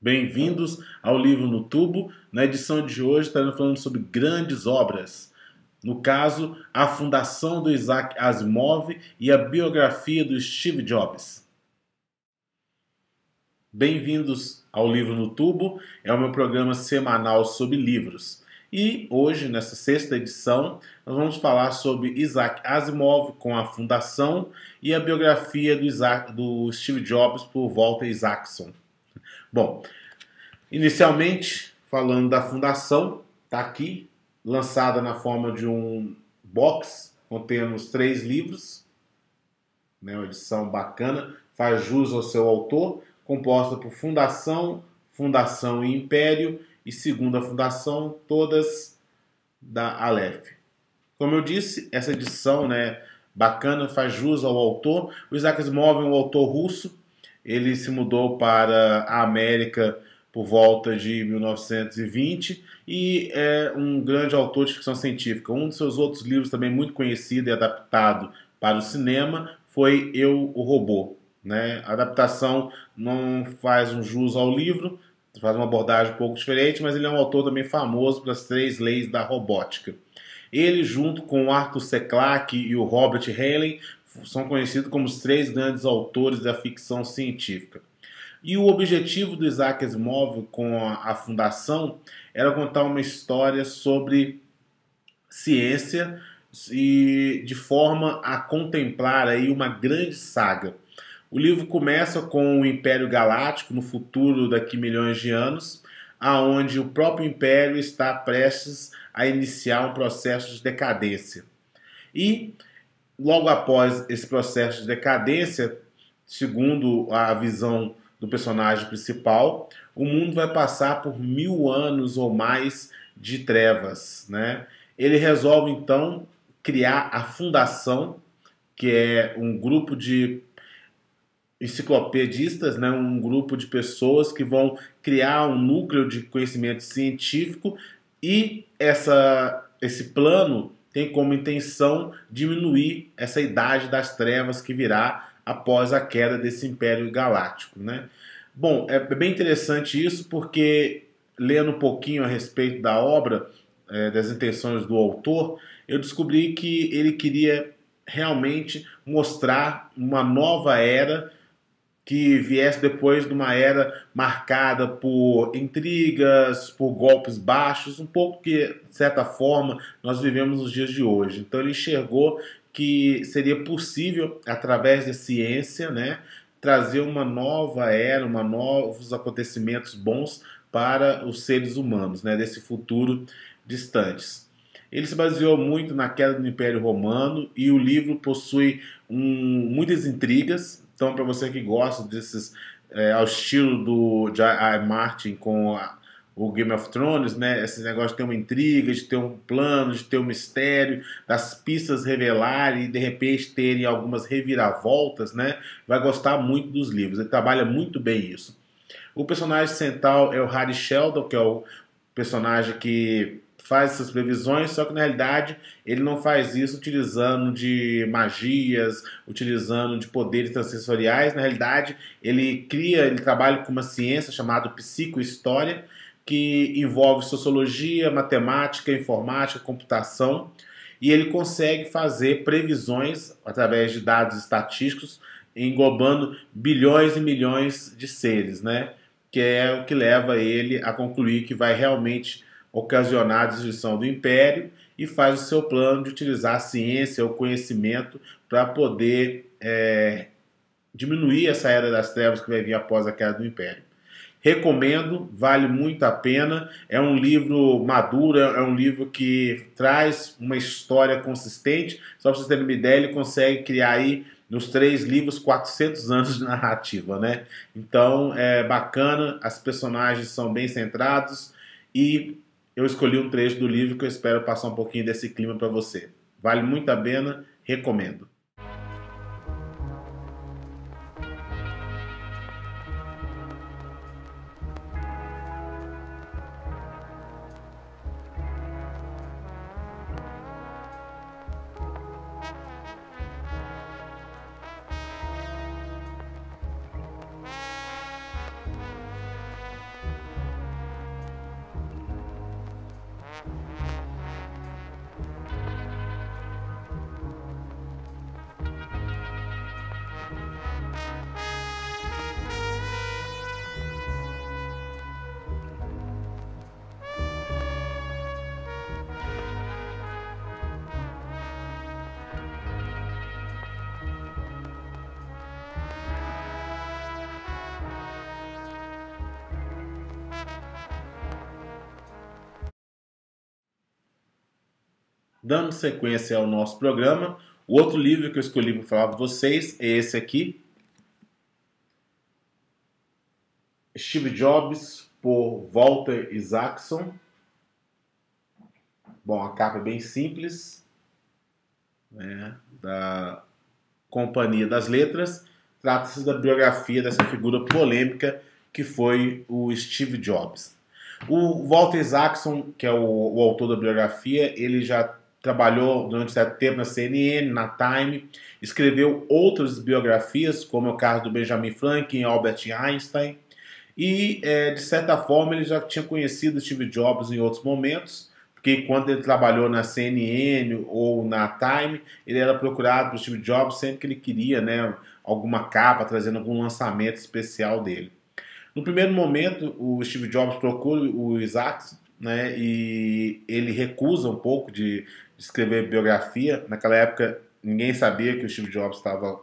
Bem-vindos ao Livro no Tubo. Na edição de hoje estaremos falando sobre grandes obras. No caso, a fundação do Isaac Asimov e a biografia do Steve Jobs. Bem-vindos ao Livro no Tubo, é o meu programa semanal sobre livros. E hoje, nessa sexta edição, nós vamos falar sobre Isaac Asimov com a fundação e a biografia do Steve Jobs por Walter Isaacson. Bom, inicialmente, falando da fundação, está aqui, lançada na forma de um box, contendo os 3 livros, né, uma edição bacana, faz jus ao seu autor, composta por Fundação, Fundação e Império e Segunda Fundação, todas da Aleph. Como eu disse, essa edição, né, bacana, faz jus ao autor. O Isaac Asimov é um autor russo, ele se mudou para a América por volta de 1920 e é um grande autor de ficção científica. Um dos seus outros livros também muito conhecido e adaptado para o cinema foi Eu, o Robô. Né? A adaptação não faz um jus ao livro, faz uma abordagem um pouco diferente, mas ele é um autor também famoso pelas 3 leis da robótica. Ele, junto com o Arthur C. Clarke e o Robert Heinlein, são conhecidos como os 3 grandes autores da ficção científica. E o objetivo do Isaac Asimov com a fundação era contar uma história sobre ciência e de forma a contemplar aí uma grande saga. O livro começa com o Império Galáctico no futuro daqui milhões de anos, aonde o próprio Império está prestes a iniciar um processo de decadência. E logo após esse processo de decadência, segundo a visão do personagem principal, o mundo vai passar por 1000 anos ou mais de trevas, né? Ele resolve então criar a Fundação, que é um grupo de enciclopedistas, né? Um grupo de pessoas que vão criar um núcleo de conhecimento científico e esse plano tem como intenção diminuir essa idade das trevas que virá após a queda desse Império Galáctico, né? Bom, é bem interessante isso porque, lendo um pouquinho a respeito da obra, das intenções do autor, eu descobri que ele queria realmente mostrar uma nova era que viesse depois de uma era marcada por intrigas, por golpes baixos, um pouco que, de certa forma, nós vivemos nos dias de hoje. Então ele enxergou que seria possível, através da ciência, né, trazer uma nova era, novos acontecimentos bons para os seres humanos, né, desse futuro distantes. Ele se baseou muito na queda do Império Romano e o livro possui muitas intrigas. Então, para você que gosta desses, ao estilo do J.R.R. Martin com o Game of Thrones, né? Esse negócio de ter uma intriga, de ter um plano, de ter um mistério, das pistas revelarem e de repente terem algumas reviravoltas, né? Vai gostar muito dos livros. Ele trabalha muito bem isso. O personagem central é o Harry Sheldon, que é o personagem que faz essas previsões, só que na realidade ele não faz isso utilizando de magias, utilizando de poderes transsensoriais. Na realidade ele trabalha com uma ciência chamada psicohistória, que envolve sociologia, matemática, informática, computação, e ele consegue fazer previsões através de dados estatísticos, englobando bilhões e milhões de seres, né? Que é o que leva ele a concluir que vai realmente ocasionar a destruição do Império e faz o seu plano de utilizar a ciência, o conhecimento, para poder diminuir essa era das trevas que vai vir após a queda do Império. Recomendo, vale muito a pena, é um livro maduro, é um livro que traz uma história consistente. Só para vocês terem uma ideia, ele consegue criar aí nos 3 livros 400 anos de narrativa, né? Então é bacana, as personagens são bem centrados e eu escolhi um trecho do livro que eu espero passar um pouquinho desse clima para você. Vale muito a pena, recomendo. Dando sequência ao nosso programa, o outro livro que eu escolhi para falar para vocês é esse aqui, Steve Jobs, por Walter Isaacson. Bom, a capa é bem simples, né, da Companhia das Letras. Trata-se da biografia dessa figura polêmica que foi o Steve Jobs. O Walter Isaacson, que é o autor da biografia, ele já trabalhou durante certo tempo na CNN, na Time, escreveu outras biografias, como é o caso do Benjamin Franklin, Albert Einstein, e de certa forma ele já tinha conhecido Steve Jobs em outros momentos, porque quando ele trabalhou na CNN ou na Time, ele era procurado por Steve Jobs sempre que ele queria, né, alguma capa trazendo algum lançamento especial dele. No primeiro momento, o Steve Jobs procura o Isaacson, né, e ele recusa um pouco de escrever biografia. Naquela época, ninguém sabia que o Steve Jobs estava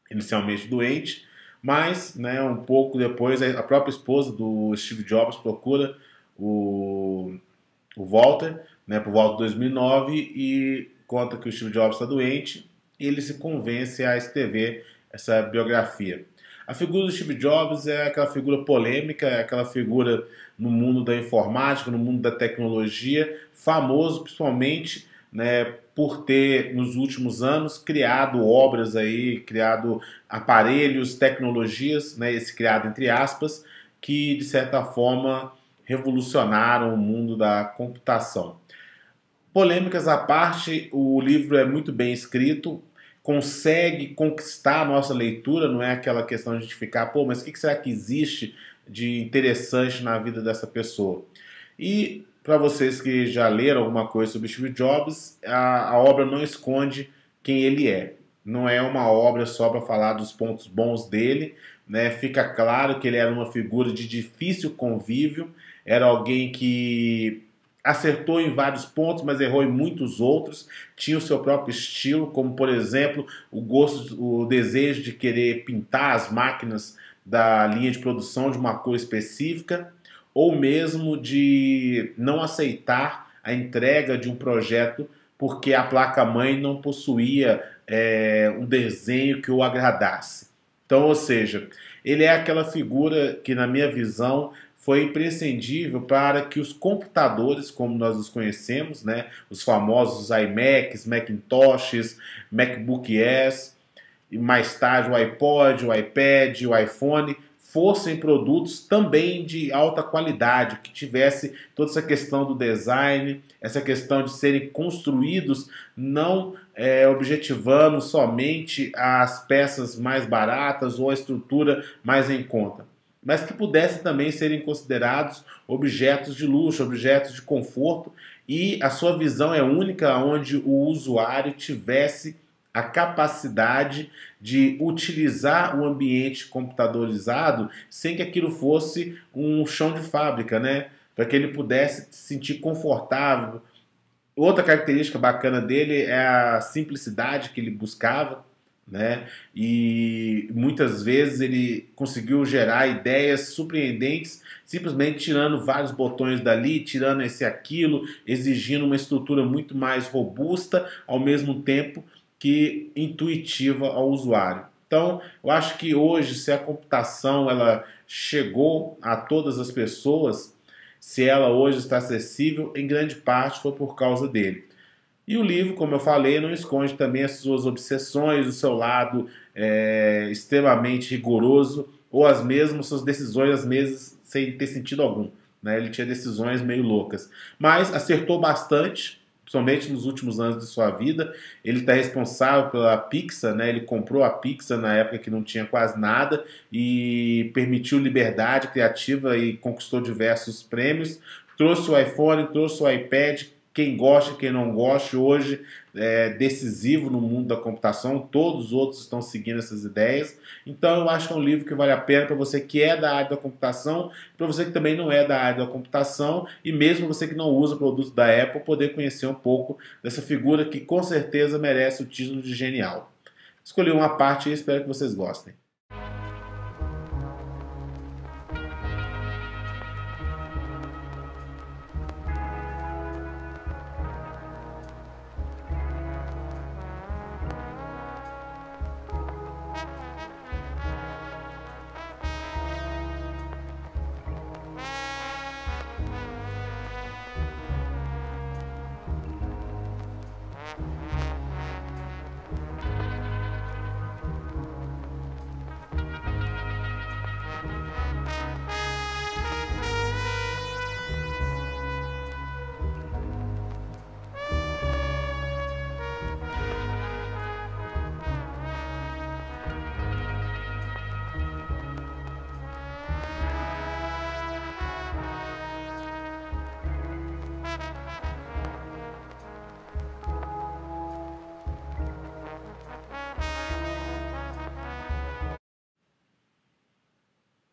inicialmente doente, mas, né, um pouco depois, a própria esposa do Steve Jobs procura o Walter, né, por volta de 2009, e conta que o Steve Jobs está doente, e ele se convence a escrever essa biografia. A figura do Steve Jobs é aquela figura polêmica, é aquela figura no mundo da informática, no mundo da tecnologia, famoso principalmente, né, por ter, nos últimos anos, criado obras aí, criado aparelhos, tecnologias, né, esse criado entre aspas, que de certa forma revolucionaram o mundo da computação. Polêmicas à parte, o livro é muito bem escrito, consegue conquistar a nossa leitura, não é aquela questão de a gente ficar, pô, mas o que será que existe de interessante na vida dessa pessoa? E para vocês que já leram alguma coisa sobre Steve Jobs, a obra não esconde quem ele é. Não é uma obra só para falar dos pontos bons dele, né? Fica claro que ele era uma figura de difícil convívio, era alguém que acertou em vários pontos, mas errou em muitos outros. Tinha o seu próprio estilo, como por exemplo o gosto, o desejo de querer pintar as máquinas da linha de produção de uma cor específica, ou mesmo de não aceitar a entrega de um projeto porque a placa-mãe não possuía um desenho que o agradasse. Então, ou seja, ele é aquela figura que, na minha visão, foi imprescindível para que os computadores, como nós os conhecemos, né, os famosos iMacs, Macintoshes, MacBook Airs, e mais tarde o iPod, o iPad, o iPhone, fossem produtos também de alta qualidade, que tivesse toda essa questão do design, essa questão de serem construídos não objetivando somente as peças mais baratas ou a estrutura mais em conta, mas que pudessem também serem considerados objetos de luxo, objetos de conforto, e a sua visão é única, onde o usuário tivesse a capacidade de utilizar o ambiente computadorizado sem que aquilo fosse um chão de fábrica, né? Para que ele pudesse se sentir confortável. Outra característica bacana dele é a simplicidade que ele buscava, né? E muitas vezes ele conseguiu gerar ideias surpreendentes simplesmente tirando vários botões dali, tirando esse e aquilo, exigindo uma estrutura muito mais robusta, ao mesmo tempo que intuitiva ao usuário. Então, eu acho que hoje, se a computação ela chegou a todas as pessoas, se ela hoje está acessível, em grande parte foi por causa dele. E o livro, como eu falei, não esconde também as suas obsessões, o seu lado extremamente rigoroso, ou as mesmas suas decisões, às vezes, sem ter sentido algum, né? Ele tinha decisões meio loucas. Mas acertou bastante, principalmente nos últimos anos de sua vida. Ele está responsável pela Pixar, né? Ele comprou a Pixar na época que não tinha quase nada e permitiu liberdade criativa e conquistou diversos prêmios. Trouxe o iPhone, trouxe o iPad. Quem gosta, quem não gosta, hoje é decisivo no mundo da computação. Todos os outros estão seguindo essas ideias. Então eu acho que é um livro que vale a pena para você que é da área da computação, para você que também não é da área da computação, e mesmo você que não usa produtos da Apple, poder conhecer um pouco dessa figura que com certeza merece o título de genial. Escolhi uma parte e espero que vocês gostem.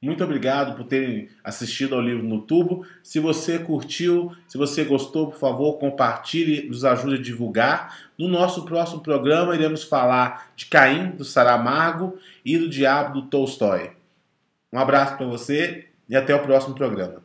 Muito obrigado por terem assistido ao Livro no Tubo. Se você curtiu, se você gostou, por favor, compartilhe, nos ajude a divulgar. No nosso próximo programa, iremos falar de Caim, do Saramago, e do Diabo, do Tolstói. Um abraço para você e até o próximo programa.